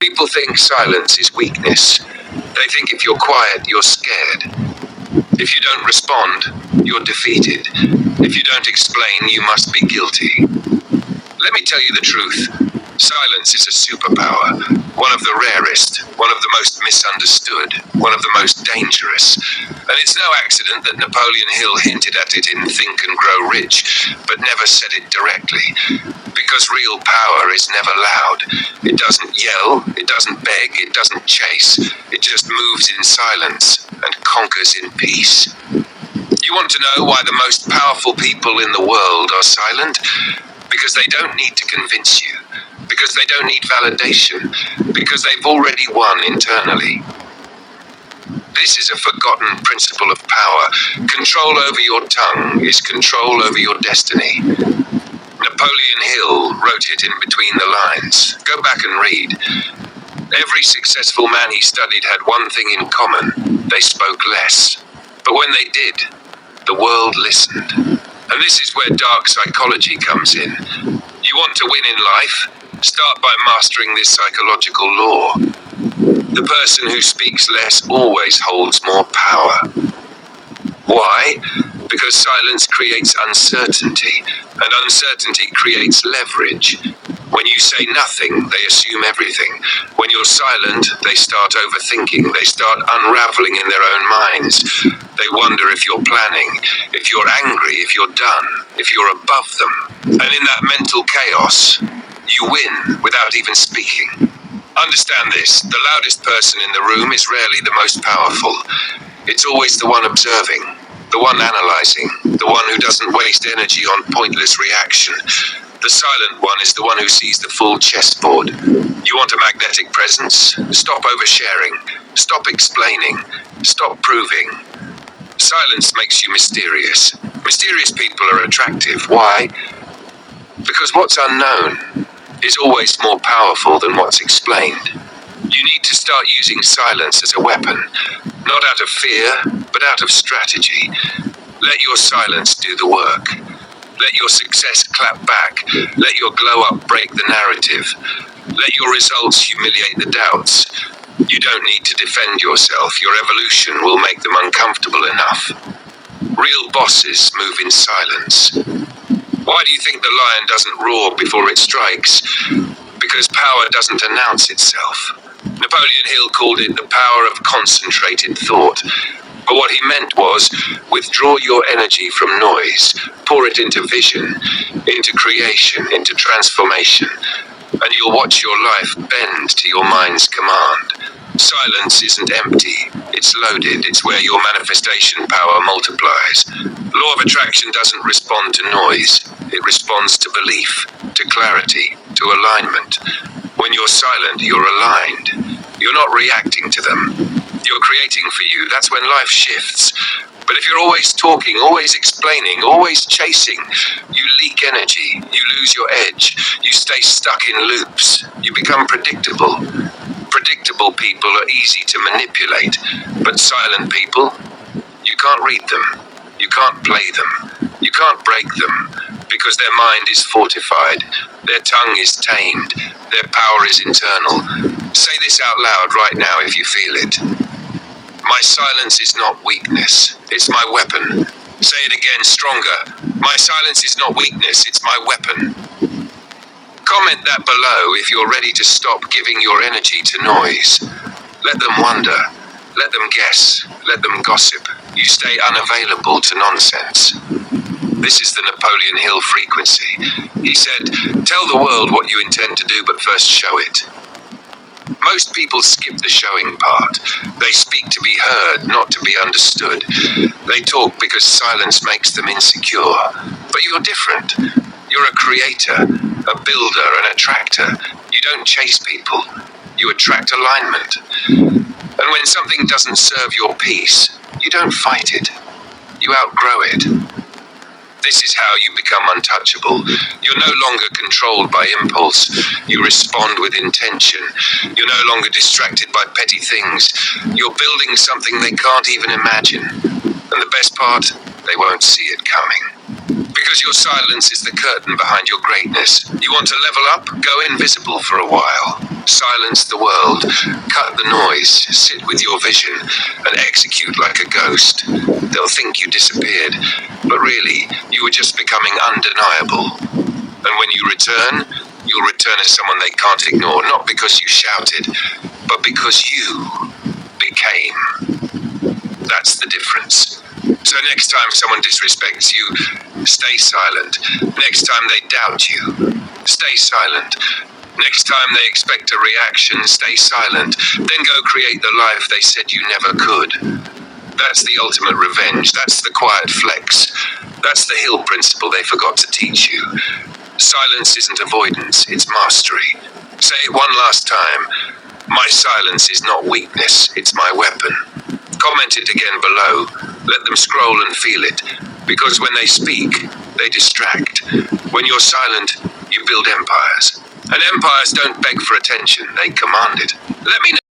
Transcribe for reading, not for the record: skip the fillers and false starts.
People think silence is weakness. They think if you're quiet, you're scared. If you don't respond, you're defeated. If you don't explain, you must be guilty. Let me tell you the truth. Silence is a superpower, one of the rarest, one of the most misunderstood, one of the most dangerous. And it's no accident that Napoleon Hill hinted at it in Think and Grow Rich, but never said it directly. Because real power is never loud. It doesn't yell, it doesn't beg, it doesn't chase. It just moves in silence and conquers in peace. You want to know why the most powerful people in the world are silent? Because they don't need to convince you. Because they don't need validation. Because they've already won internally. This is a forgotten principle of power. Control over your tongue is control over your destiny. Napoleon Hill wrote it in between the lines. Go back and read. Every successful man he studied had one thing in common. They spoke less. But when they did, the world listened. And this is where dark psychology comes in. You want to win in life? Start by mastering this psychological law. The person who speaks less always holds more power. Why? Because silence creates uncertainty, and uncertainty creates leverage. When you say nothing, they assume everything. When you're silent, they start overthinking. They start unraveling in their own minds. They wonder if you're planning, if you're angry, if you're done, if you're above them. And in that mental chaos, you win without even speaking. Understand this, the loudest person in the room is rarely the most powerful. It's always the one observing, the one analyzing, the one who doesn't waste energy on pointless reaction. The silent one is the one who sees the full chessboard. You want a magnetic presence? Stop oversharing. Stop explaining. Stop proving. Silence makes you mysterious. Mysterious people are attractive. Why? Because what's unknown is always more powerful than what's explained. You need to start using silence as a weapon, not out of fear, but out of strategy. Let your silence do the work. Let your success clap back. Let your glow up break the narrative. Let your results humiliate the doubts. You don't need to defend yourself. Your evolution will make them uncomfortable enough. Real bosses move in silence. Why do you think the lion doesn't roar before it strikes? Because power doesn't announce itself. Napoleon Hill called it the power of concentrated thought. But what he meant was, withdraw your energy from noise, pour it into vision, into creation, into transformation, and you'll watch your life bend to your mind's command. Silence isn't empty, it's loaded, it's where your manifestation power multiplies. Law of attraction doesn't respond to noise, it responds to belief, to clarity, to alignment. When you're silent, you're aligned. You're not reacting to them. You're creating for you. That's when life shifts. But if you're always talking, always explaining, always chasing, you leak energy, you lose your edge, you stay stuck in loops, you become predictable. Predictable people are easy to manipulate, but silent people, you can't read them, you can't play them, you can't break them, because their mind is fortified, their tongue is tamed, their power is internal. Say this out loud right now if you feel it. My silence is not weakness, it's my weapon. Say it again stronger. My silence is not weakness, it's my weapon. Comment that below if you're ready to stop giving your energy to noise. Let them wonder, let them guess, let them gossip. You stay unavailable to nonsense. This is the Napoleon Hill frequency. He said, tell the world what you intend to do, but first show it. Most people skip the showing part. They speak to be heard, not to be understood. They talk because silence makes them insecure. But you're different. You're a creator, a builder, an attractor. You don't chase people. You attract alignment. And when something doesn't serve your peace, you don't fight it. You outgrow it. This is how you become untouchable. You're no longer controlled by impulse. You respond with intention. You're no longer distracted by petty things. You're building something they can't even imagine. And the best part, they won't see it coming. Because your silence is the curtain behind your greatness. You want to level up? Go invisible for a while. Silence the world, cut the noise, sit with your vision, and execute like a ghost. They'll think you disappeared, but really, you were just becoming undeniable. And when you return, you'll return as someone they can't ignore, not because you shouted, but because you became. That's the difference. So next time someone disrespects you, stay silent. Next time they doubt you, stay silent. Next time they expect a reaction, stay silent. Then go create the life they said you never could. That's the ultimate revenge. That's the quiet flex. That's the Hill principle they forgot to teach you. Silence isn't avoidance, it's mastery. Say it one last time. My silence is not weakness, it's my weapon. Comment it again below. Let them scroll and feel it. Because when they speak, they distract. When you're silent, you build empires. And empires don't beg for attention, they command it. Let me know.